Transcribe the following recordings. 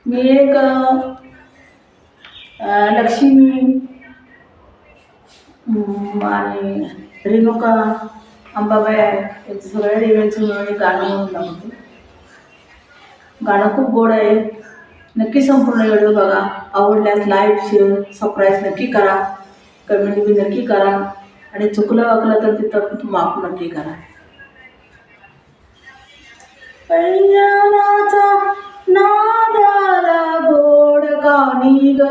मी एक लक्ष्मी आणि रेणुका अंबाबाई आहे यांचं सगळ्या देवांचं मिळून एक गाणं म्हणून दाखवते. गाणं खूप गोड आहे. नक्की संपूर्ण व्हिडिओ बघा. आवडल्यास लाईक शेअर सबस्क्राईब नक्की करा. कमेंट बी नक्की करा आणि चुकलं वाकलं तर तिथं माफ नक्की करा. पैंजणाचा नादाला गोड कानी ग,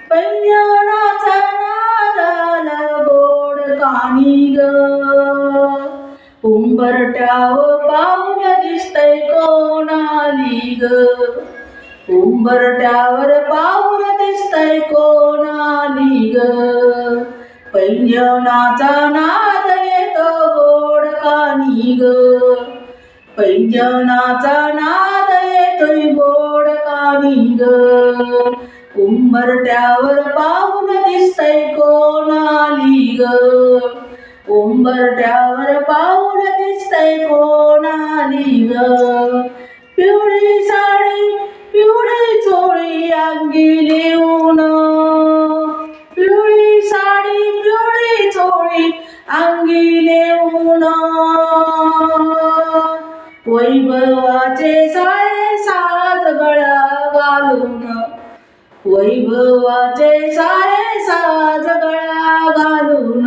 पैंजणाचा नादाला गोड कानी ग, उंबरट्यावर पाऊल दिसतंय कोणाली ग, उंबरट्यावर पाऊल दिसतंय कोणाली ग, पैंजणाचा नाद येतो गोड कानी ग, पैंजणाचा नाद येतोय गोड कानी ग, उंबरट्यावर पाऊल दिसतंय कोणाली ग, उंबरट्यावर पाऊल दिसतंय कोणाली ग, पिवळी साडी पिवळी चोळी अंगी लिहून, पिवळी साडी पिवळी चोळी अंगी लिहून, वैभवाचे सारे साज गळा घालून, वैभवाचे सारे साज गळा घालून,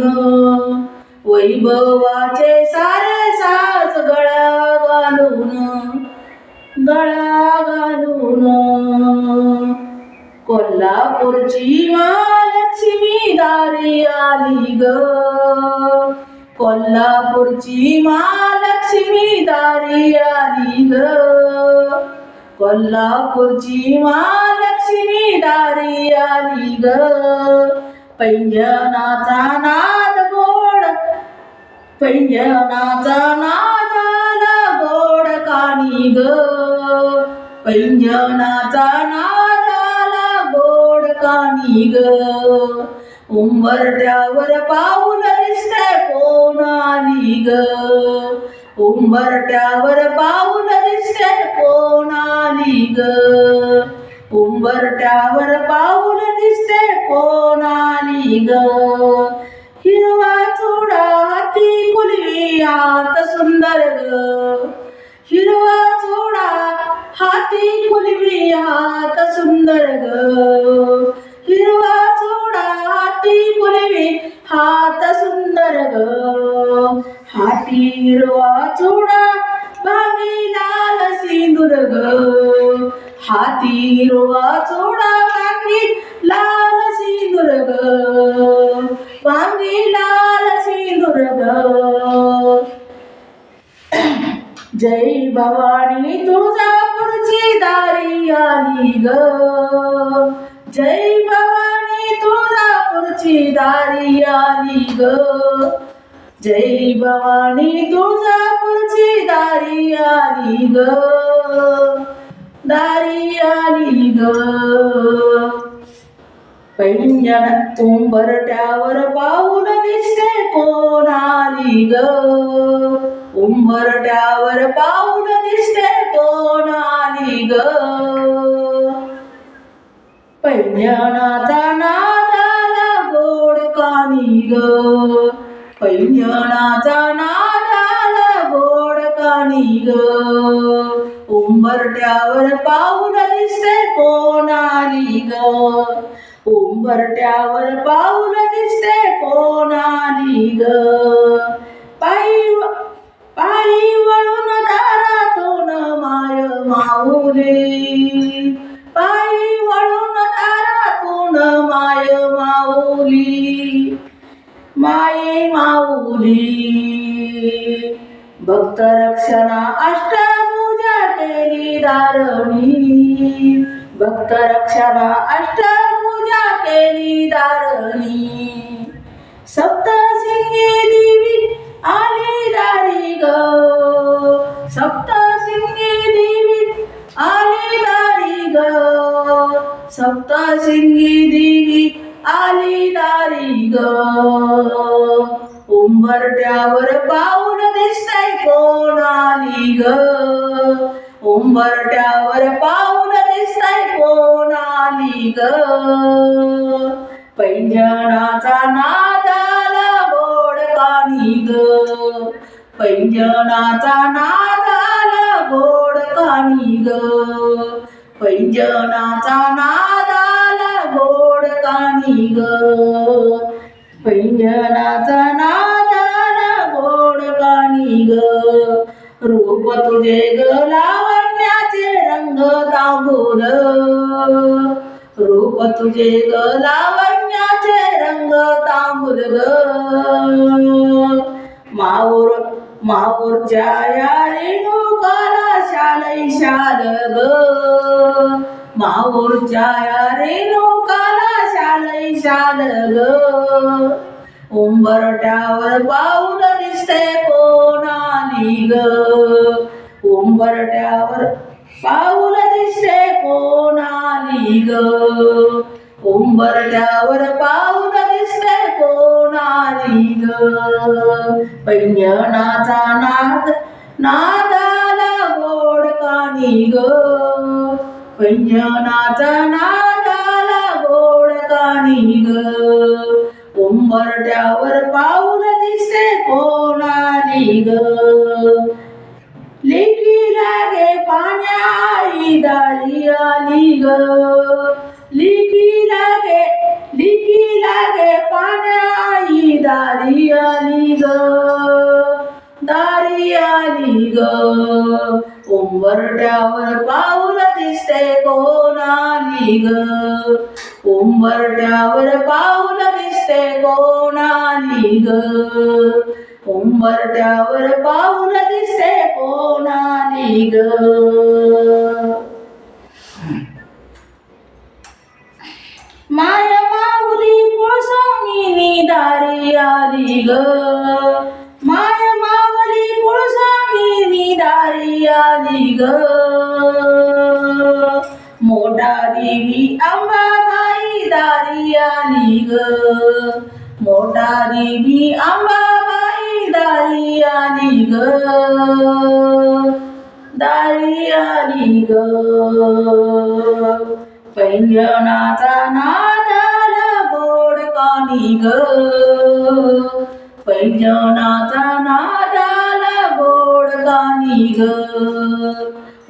वैभवाचे सारे साज गळा घालून, गळा घालून, कोल्हापूरची महालक्ष्मी दारी आली ग, कोल्हापूरची महालक्ष्मी दारी आली ग, कोल्हापूरची महालक्ष्मी दारी आली ग, पैंजणाचा नाद गोड, पैंजणाचा नादाला गोड कानी ग, पैंजणाचा नादाला गोड कानी ग, उंबरट्यावर पाऊल दिसतंय कोणाली ग, उंबरट्यावर पाऊल दिसतंय कोणाली ग, उंबरट्यावर पाऊल दिसतंय कोणाली ग, हिरवा चुडा हाती कुलवी हात सुंदर ग, हिरवा चुडा हाती कुलवी हात सुंदर ग, हिरवा चुडा हाती कुलवी हात सुंदर ग, हाती हिरवा चुडा भांगी लाल सिंदूर ग, हाती हिरवा चुडा भांगी लाल सिंदूर ग, भांगी लाल सिंदूर ग, जय भवानी तुळजापूरची दारी आली ग, जय भवानी तुळजापूरची दारी आली ग, जय भवानी तुळजापूरची दारी आली ग, दारी आली ग, पैंजण उंबरट्यावर पाऊल दिसते कोणाली ग, उंबरट्यावर पाऊल दिसते कोणाली ग, पैंजणाचा नादाला गोड कानी ग, पैंजणाचा नादाला गोड कानी ग, उंबरट्यावर पाऊल दिसते कोणाली ग, उंबरट्यावर पाऊल दिसते कोणाली ग, पायी वळून दारातून माय माऊली, पायी वळून दारातून माय माऊली, माये माऊली, भक्त रक्षणा अष्टभुजा केली दारणी, भक्त रक्षणा अष्टभुजा केली दारणी, सप्तसिंगी देवी आली दारी ग, सप्तसिंगी देवी आली दारी ग, सप्तसिंगी देवी आली दारी ग, उंबरट्यावर पाऊल दिसतंय कोणाली ग, उंबरट्यावर पाऊल दिसतंय कोणाली ग पैंजणाचा नादाला गोड कानी ग पैंजणाचा नादाला गोड कानी ग पैंजणाचा नादाला गोड कानी ग पैंजणाचा नादाला गोड कानी ग रूप तुझे ग लावण्याचे रंग तांबूर रूप तुझे ग लावण्याचे रंग तांबूर ग माऊरच्या या रेणुकाला शालई शाल ग माऊरच्या या रेणुकाला शालई शाल ग उंबरट्यावर पाऊल दिसते कोणाली ग उंबरट्यावर पाऊल दिसते कोणाली ग उंबरट्यावर पाऊल दिसते कोणाली ग पैंजणाचा नादाला गोड कानी ग पैंजणाचा नादाला गोड कानी ग उंबरट्यावर पाऊल दिसते कोणाली ग लेकी लागे पाण्याई दारी आली ग लिकी लागे पाण्याई दारी आली ग दारी आली ग उंबरट्यावर पाऊल दिसते कोणाली ग उंबरट्यावर पाऊल दिसते कोणाली ग उंबरट्यावर पाऊल दिसते कोणाली ग माय माऊली कुळसानी दारी आली ग माय माऊली कुळसानी दारी आली ग मोठा देवी अंबाबाई दारी आली ग मोठा देवी अंबाबाई दारी आली ग दारी आली ग पैंजणाचा नादाला गोड कानी ग पैंजणाचा नादाला गोड कानी ग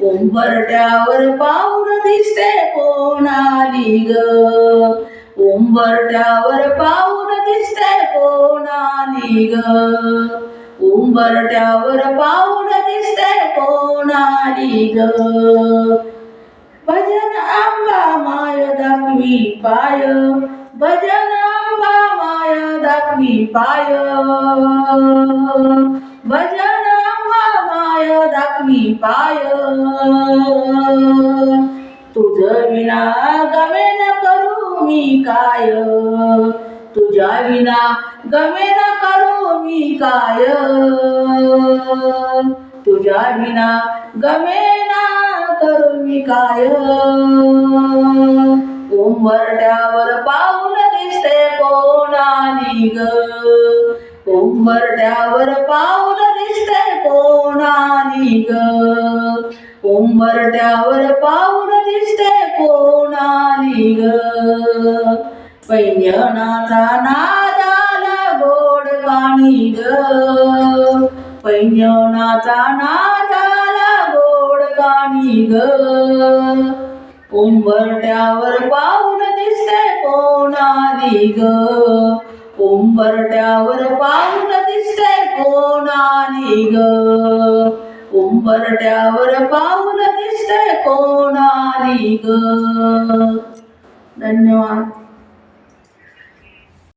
उंबरट्यावर पाऊल दिसते कोणाली ग उंबरट्यावर पाऊल दिसते कोणाली ग उंबरट्यावर पाऊल दिसते कोणाली ग भजन आंबा माय दाखवी पाय भजन आंबा माय दाखवी पाय भजन आंबा माय दाखवी पाय तुझ विना गमे न करू मी काय तुझ्या विना गमे न करू मी काय तुझ्या विना गमे ना करू मी काय उंबरट्यावर पाऊल दिसते कोणाली ग उंबरट्यावर पाऊल दिसते कोणाली ग उंबरट्यावर पाऊल दिसते कोणाली ग पैंजणाचा नादाला गोड कानी ग पैंजणाचा नादाला गोड कानी ग उंबरट्यावर पाऊल दिसते कोणाली ग उंबरट्यावर पाऊल दिसते कोणाली ग उंबरट्यावर पाऊल दिसते कोणाली ग धन्यवाद.